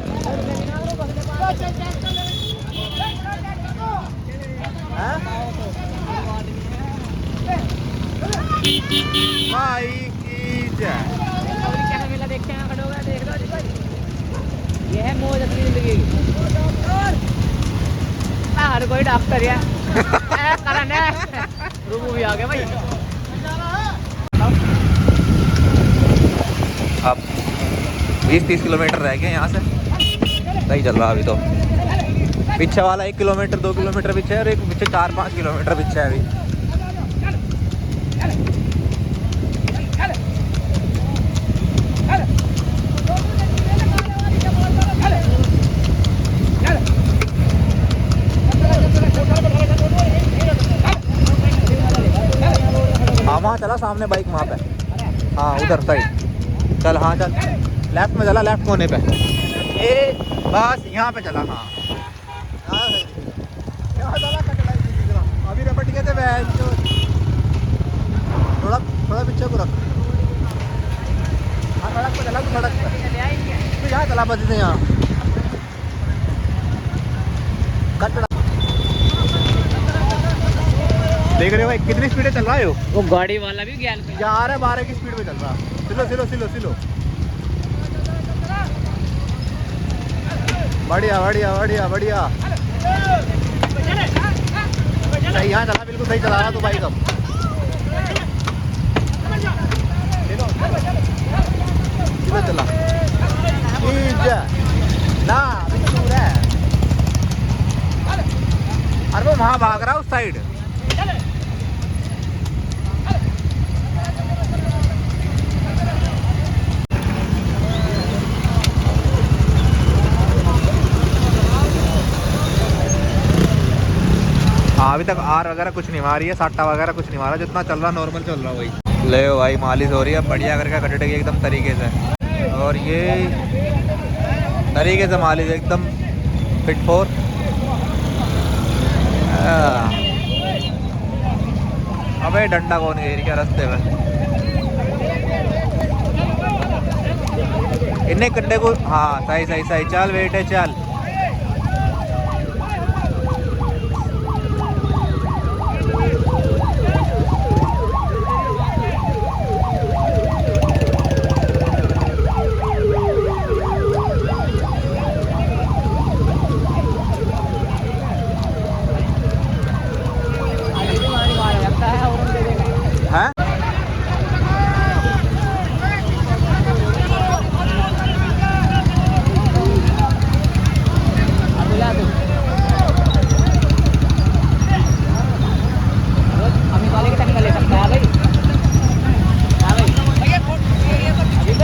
भाई की जय। क्या मेला देखते हैं, खड़े हो गए, देख लो ये है मौज अपनी जिंदगी की। हर कोई डॉक्टर है करण है। रूबू भी आ गया भाई। अब 20-30 किलोमीटर रह गए यहाँ से, सही चल रहा अभी तो। पीछे वाला 1 किलोमीटर 2 किलोमीटर पीछे है, और एक पीछे 4-5 किलोमीटर पीछे है अभी। हाँ वहाँ चला सामने बाइक, वहाँ पे। हाँ उधर साइड चल। हाँ चल, लेफ्ट में चला, लेफ्ट कोने पे। ए बस यहाँ पे चला। हाँ अभी रपट गए थे बैठ। थोड़ा थोड़ा पीछे को रख। हाँ सड़क पे चला, तू सड़क पे तू यहाँ चला बस से यहाँ कट। देख रहे हो भाई कितनी स्पीड चल रहा है वो गाड़ी वाला भी ज्ञान पे जा रहा है, 12 की स्पीड में चल रहा। सिलो सिलो सिलो सिलो। बढ़िया बढ़िया बढ़िया बढ़िया। सही यहाँ चला, बिल्कुल सही चला रहा तू बाइक। अब सिलो चला ना, दूर है। अरे वो वहाँ भाग रहा उस साइड। हाँ अभी तक आर वगैरह कुछ नहीं मारी है, साटा वगैरह कुछ नहीं मारा, जितना चल रहा नॉर्मल चल रहा वही। ले भाई मालिश हो रही है बढ़िया करके, कटड़ेगी एकदम तरीके से। और ये तरीके से मालिश एकदम फिट फॉर। अबे डंडा कौन घेर क्या रास्ते में। इन्हें कंडे को। हाँ सही सही सही। चल वेट है चल। हैं? अभी वाले की टक्कर ले सकता है भाई। अजीत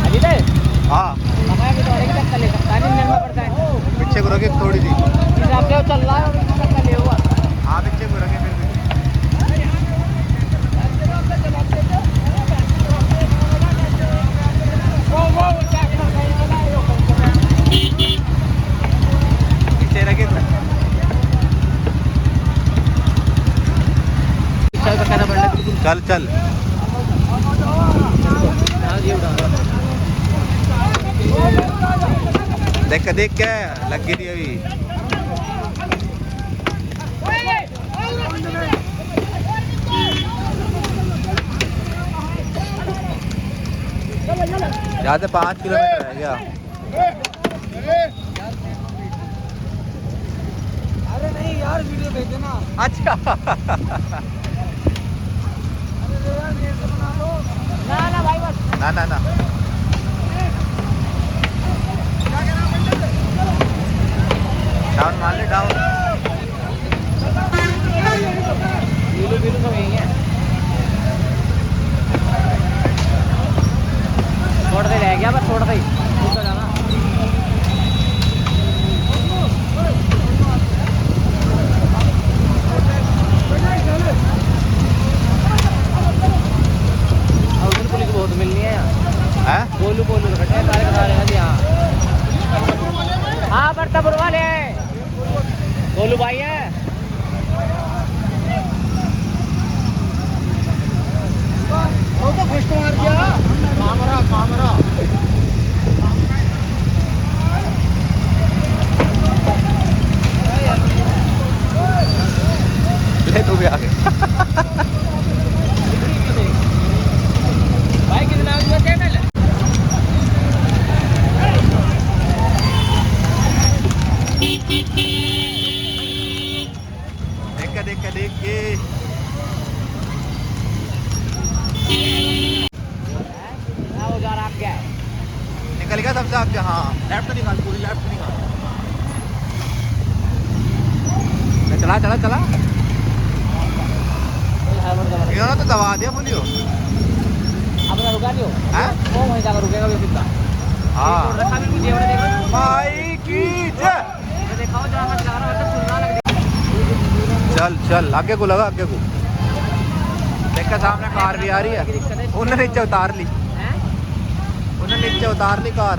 अजीत हाँ टक्कर ले सकता है, निन्यानवे पड़ता है। पीछे को रखे थोड़ी सी। हिसाब से चल रहा है टक्कर ले हुआ। हाँ पीछे को रखे फिर पीछे रखे। चल चल। देख के देख के लग गई थी अभी। यहाँ से 5 किलोमीटर है क्या? अरे नहीं यार, वीडियो भेज देना। अच्छा ना ना भाई बस ना ना ना। डाउन मार ले डाउन। वीलू वीलू सब यही है। छोड़ दे रह गया बस छोड़ दे ऊपर जाना। और उधर पुलिस बहुत मिलनी है यहाँ। हैं? बोलू बोलू रखते हैं सारे बता रहे हैं जी। हाँ हाँ बढ़ता बुरवा ले बोलू भाई है। वो तो फर्स्ट मार दिया कामरा ले तू भी आगे। भाई कितना चैनल है। देख के वो जा रहा क्या है। निकल गया सबसे आगे। हाँ लेफ्ट तो निकाल, पूरी लेफ्ट तो निकाल। चला चला चला। इन्होंने तो दबा दिया बोलियो। अपना रुका दियो। हैं? वो वहीं जाकर रुकेगा भी सीधा। हाँ रखा भी मुझे देखो भाई की जय। देखा हो जहाँ मत लगा रहा मतलब सुनना लग चल चल आगे को लगा, आगे को देखा सामने कार भी आ रही है। उन्होंने नीचे उतार ली, हैं। उन्होंने नीचे उतार ली कार।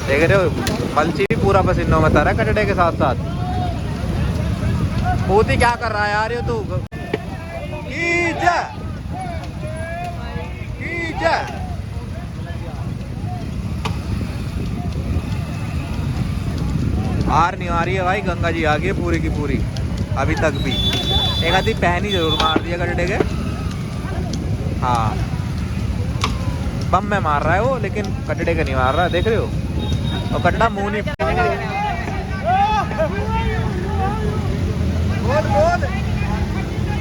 देख रहे हो मलची भी पूरा पसीनों में उतारा कटड़े के साथ साथ। मोदी क्या कर रहा है यार ये तू। हार नहीं आ रही है भाई, गंगा जी आ गई है पूरी की पूरी। अभी तक भी एक आधी पहनी जरूर मार दिया कटड़े के। हाँ बम में मार रहा है वो, लेकिन कटड़े के नहीं मार रहा, देख रहे हो। और कटड़ा मुंह नहीं। बोल बोल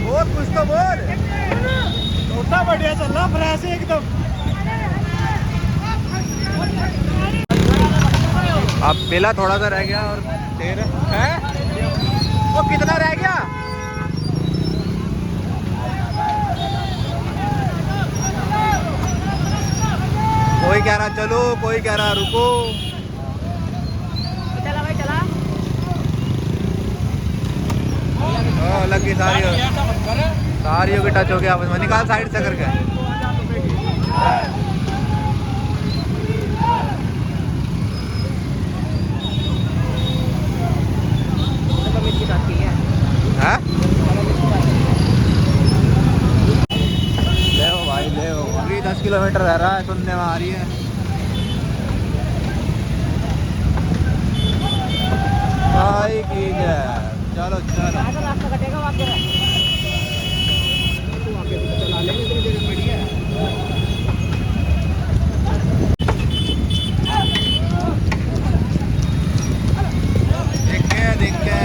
बोल कुछ तो बोल। छोटा बढ़िया चल रहा फ्रेश एकदम। अब बेला थोड़ा सा रह गया और तेरे है वो कितना रह गया। कोई कह रहा चलो, कोई कह रहा रुको। चला भाई चला। लगी सारी होगी टच हो गया आपस में। निकाल साइड से करके। हैं? ले हो भाई ले हो। अभी 10 किलोमीटर रह रहा है, सुनने में आ रही है। भाई की है। चलो चलो रास्ता कटेगा वाके चला लेंगे इतनी देर बढ़िया है। देख के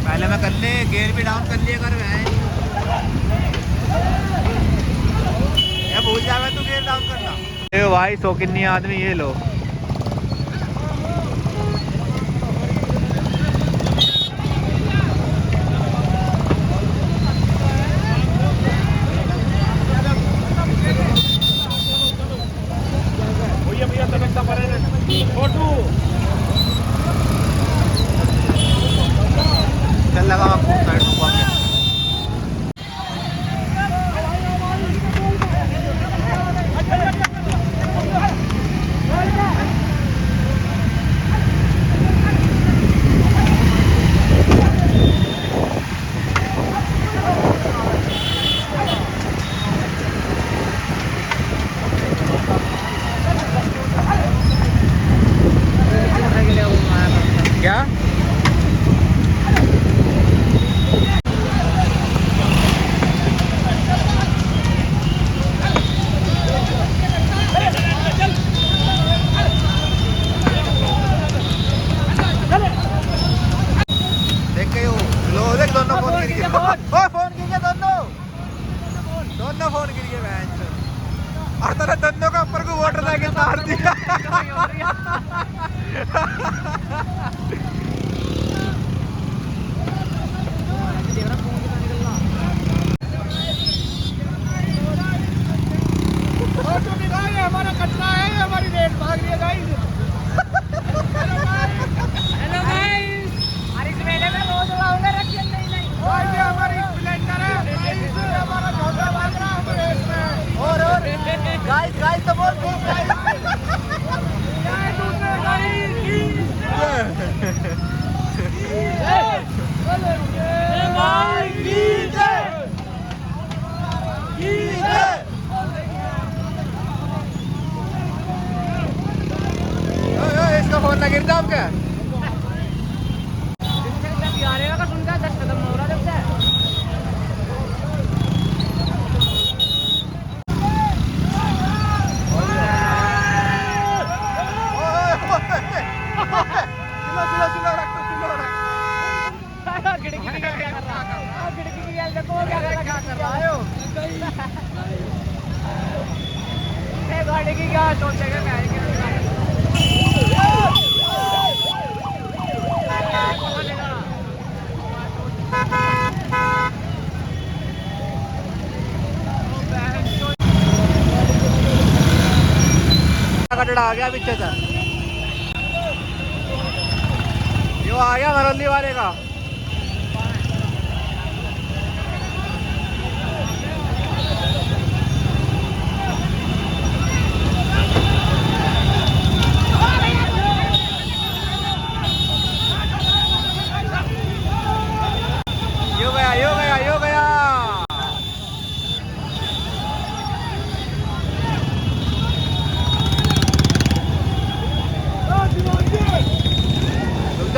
पहले मैं कर ले गेयर भी डाउन कर लिया कर। ये भूल जावे तो गेयर डाउन करना। ए भाई शौकीनी आदमी ये लो। भैया तनकता पड़े छोटू चल लगा साइड में पहुंच गया। नाम क्या है? बिहारेगा का सुनता है 10 कदम हो रहा जब से खिड़की की क्या कर रहा है? खिड़की की गैल देखो क्या कर रहा है? ये गाड़ी की क्या सोचेगा क्या कटड़ा आ गया पीछे से, यो आ गया मरौली वाले का। यो गया यो गया यो गया।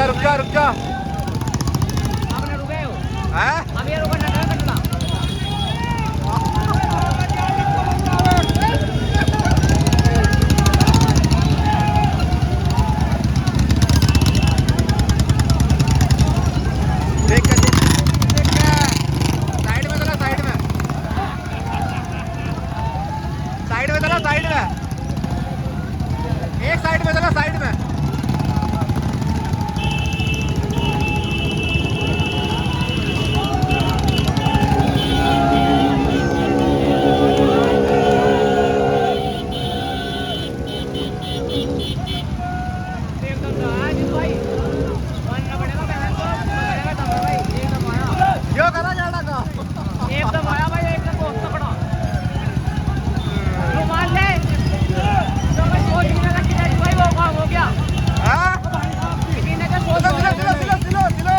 रुक जा रुक जा। आपने रुके हो? हैं? अब ये रुकना है कटड़ा। देख के साइड में चला, साइड में चला, साइड में एक साइड में चला, साइड में। यो करा जाना का एकदम आया भाई, एकदम बहुत तगड़ा। रुमाल ले। तो मैं सोच भी लगा कि नहीं भाई वो काम हो गया। हाँ? किसी ने तो सोच सिलो सिलो सिलो सिलो सिलो।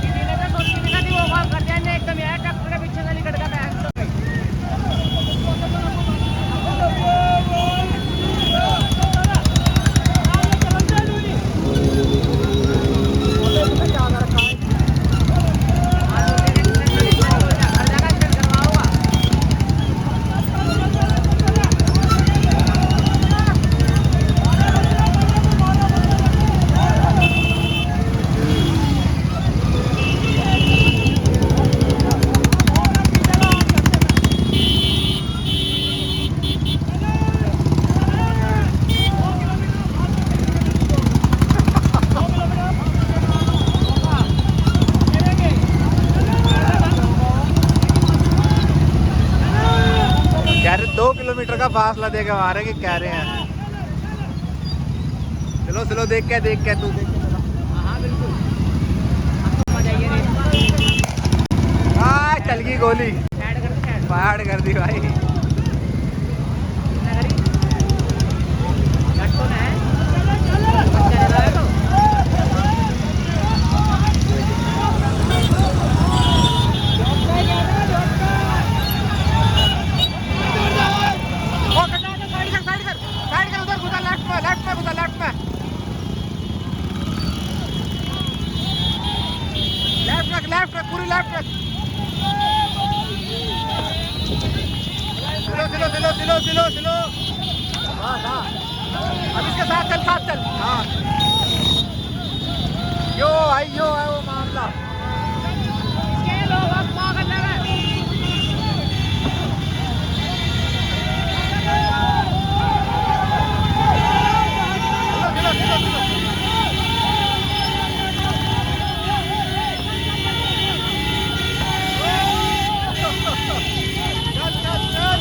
किसी ने तो सोच भी नहीं वो काम कर दिया ने एकदम यार ट्रैक्टर के पीछे से निकल गया बैठ तो कह रहे 2 किलोमीटर का फासला देके मारे कि कह रहे हैं। चलो चलो देख के तू देख के। हाँ बिल्कुल। अब तो मजा ही है। हाँ चल गई गोली, ऐड कर दे, ऐड फाड़ कर दी भाई। कितना करी घट तो ना है बच्चा लगा है तो साइड कर उधर घुसा, लेफ्ट में लेफ्ट में पूरी लेफ्ट में। सिलो। अब इसके साथ चल। हाँ यो आई वो मामला। इसके लोग अब पागल लगे सिलो। चल।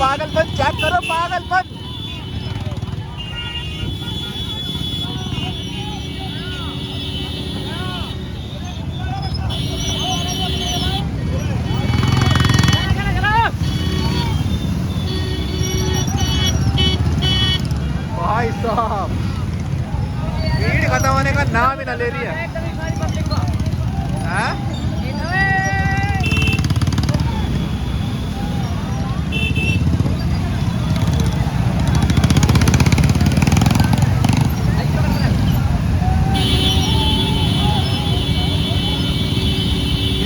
पागलपन चेक करो, पागलपन। भाई साहब भीड़ खत्म होने का नाम ही ना ले रही है। हाँ?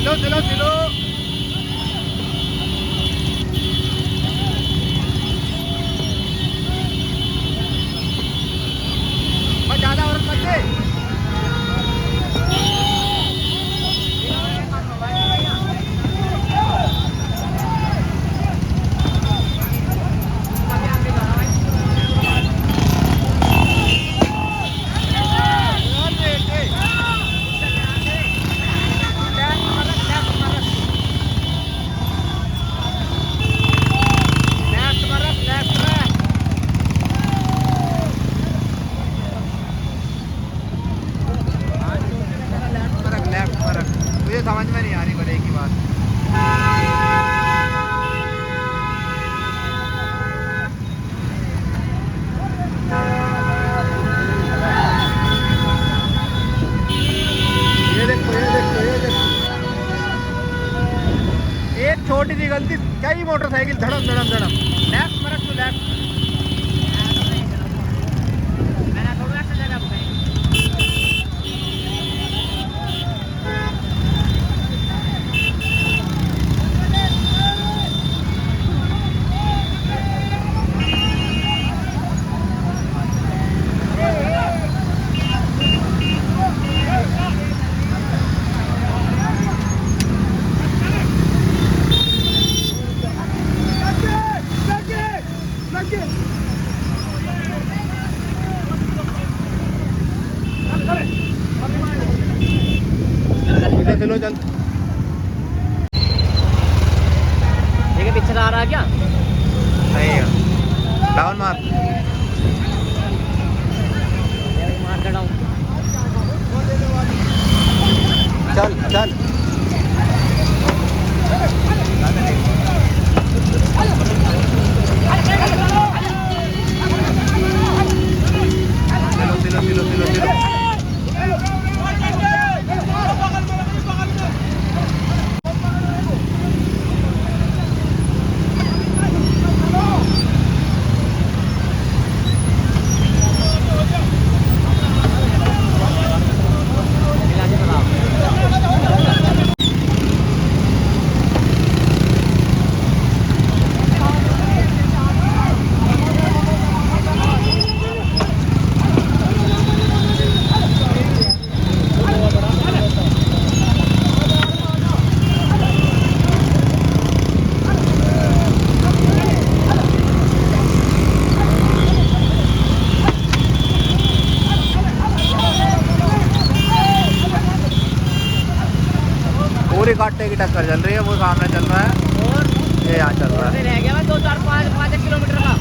चलो चलो चलो, ज्यादा औरत मत दे। मुझे समझ में नहीं आ रही बड़े की बात। ये देखो ये देखो ये देखो, एक छोटी सी गलती कई मोटरसाइकिल धड़म धड़म धड़म। Left mark to left. चलो चल, देखिए पिक्चर आ रहा है क्या? नहीं है, डाउन मार। मार डाउन। चल चल चलो चलो चलो चलो चलो। पूरी काटे की टक्कर चल रही है, वो सामने चल रहा है और ये यहाँ चल रहा है। रह गया भाई 2 4 5 किलोमीटर का,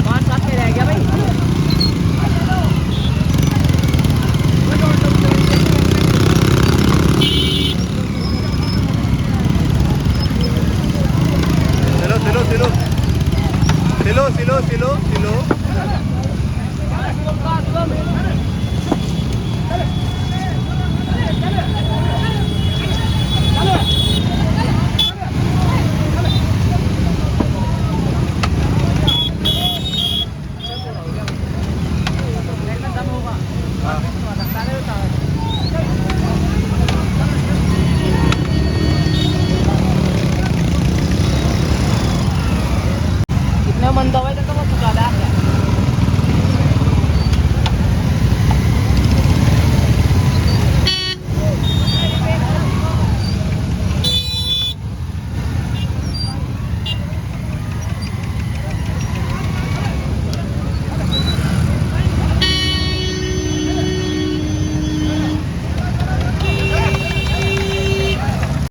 5 7 में रह गया भाई। चलो चलो चलो चलो चलो चलो चलो। कितने मन दवाई तक बहुत ज़्यादा है।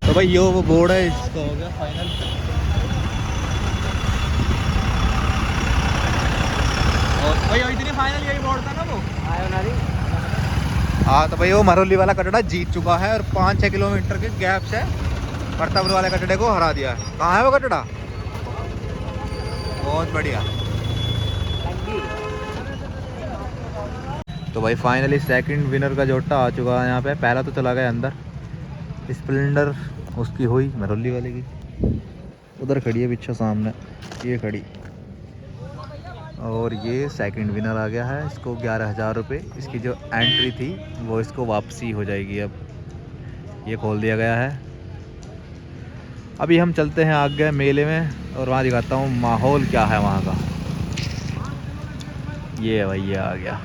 तो भाई ये वो बोर्ड है, इसका हो गया फाइनल। फाइनल यही मोड़ था ना वो। आयो नारी। हाँ तो भाई वो मरौली वाला कटड़ा जीत चुका है और 5-6 किलोमीटर के गैप से प्रतापपुर वाले कटड़े को हरा दिया है। कहाँ है वो कटड़ा? बहुत बढ़िया। तो भाई फाइनली सेकंड विनर का जोटा आ चुका है यहाँ पे। पहला तो चला गया अंदर, स्प्लेंडर उसकी हुई मरौली वाले की, उधर खड़ी है पीछे सामने ये खड़ी। और ये सेकंड विनर आ गया है, इसको 11,000 रुपये इसकी जो एंट्री थी वो इसको वापसी हो जाएगी। अब ये खोल दिया गया है। अभी हम चलते हैं आगे मेले में और वहाँ दिखाता हूँ माहौल क्या है वहाँ का। ये भाई ये आ गया।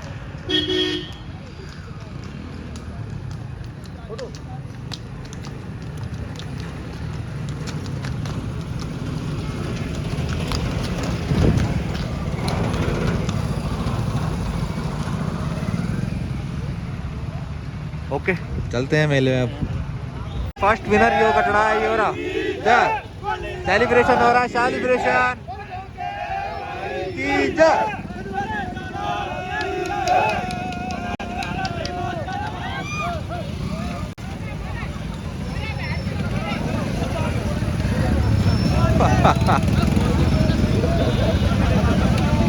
ओके चलते हैं मेले में। अब फर्स्ट विनर यो कटड़ा है, ये हो रहा सेलिब्रेशन हो रहा है, सेलिब्रेशन की जय।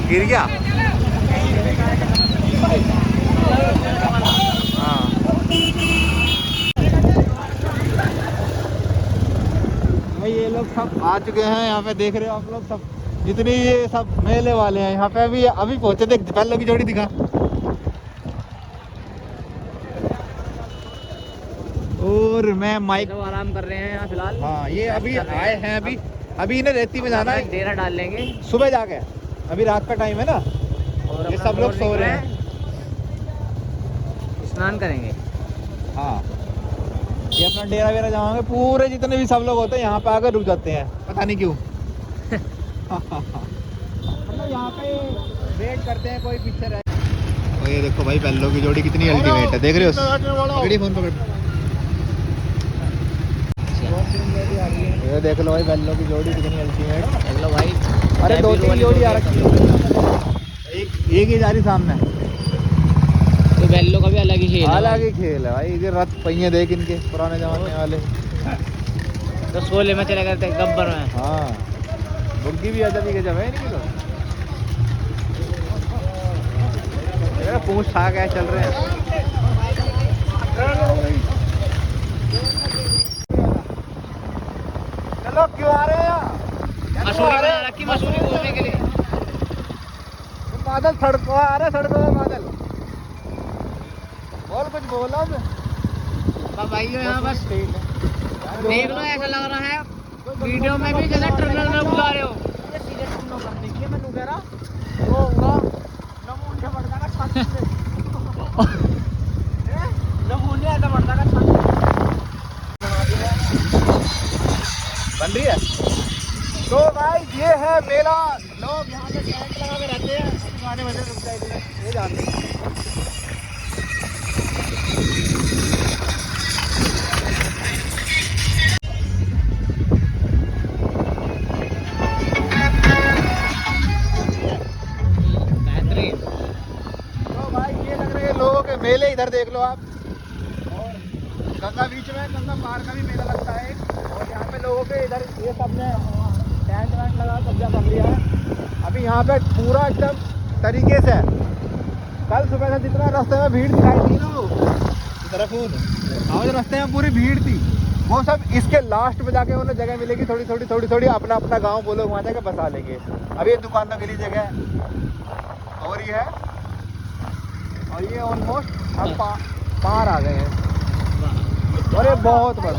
गिर गया। हाँ भाई ये लोग सब आ चुके हैं यहाँ पे, देख रहे हो आप लोग सब, जितने ये सब मेले वाले हैं यहाँ पे। अभी पहुंचे थे। पहले की जोड़ी दिखा। और मैं माइक तो आराम कर रहे हैं यहाँ फिलहाल। हाँ ये अभी आए हैं। अभी इन्हें रेती में जाना है, डेरा डाल लेंगे सुबह जाके। अभी रात का टाइम है ना, और ये अपना सब लोग सो morning रहे हैं। में स्नान करेंगे। हाँ ये अपना डेरा वेरा जाओगे। पूरे जितने भी सब लोग होते हैं यहाँ पे आकर रुक जाते हैं, पता नहीं क्यों। मतलब यहाँ पे वेट करते हैं कोई पीछे रहे। और ये देखो भाई बैलों की जोड़ी कितनी अल्टीमेट है, देख रहे हो? पकड़ी फोन पकड़। ये देख लो भाई बैलों की जोड़ी कितनी अल्टीमेट। देख लो भाई। अरे 2-3 जोड़ी आ रखी है, एक ही जा रही सामने। तो बैलों का भी अलग ही खेल है। अलग ही खेल है भाई। ये रथ पहिए देख इनके पुराने जमाने वाले। तो शोले में चले गए थे गब्बर में। हाँ बुग्गी भी आजादी के जब है इनकी। तो पूछ खा गए चल रहे हैं। चलो क्यों आ रहे हैं यहाँ? मसूरी बना रखी, मसूरी घूमने के लिए। बादल सड़कों आ रहे, सड़कों में बादल। और कुछ बोला भाई यहाँ बस देख लो, ऐसा लग रहा है वीडियो में भी जैसे ट्रेलर में बुला रहे हो। बन रही है। तो भाई ये है मेला। लोग यहाँ पे टेंट लगा के रहते हैं, गाने बजे रुक जाएंगे ये जानते हैं। तो भाई ये लग रहे हैं लोगों के मेले। इधर देख लो आप। और गंगा बीच में गंगा पार का भी मेला लगता है। और यहाँ पे लोगों के इधर ये सब ने टेंट वेंट लगा कब्जा कर लिया है। अभी यहाँ पे पूरा एकदम तरीके से कल सुबह से जितना रास्ते में भीड़ दिखाई दी ना, वो रास्ते में पूरी भीड़ थी, वो सब इसके लास्ट में जाके उन्हें जगह मिलेगी। थोड़ी अपना अपना गांव बोलो वहाँ जाके बसा लेंगे। अब ये दुकानों के लिए जगह है और ये है। और ये ऑलमोस्ट हम पार आ गए हैं। और ये बहुत बड़ा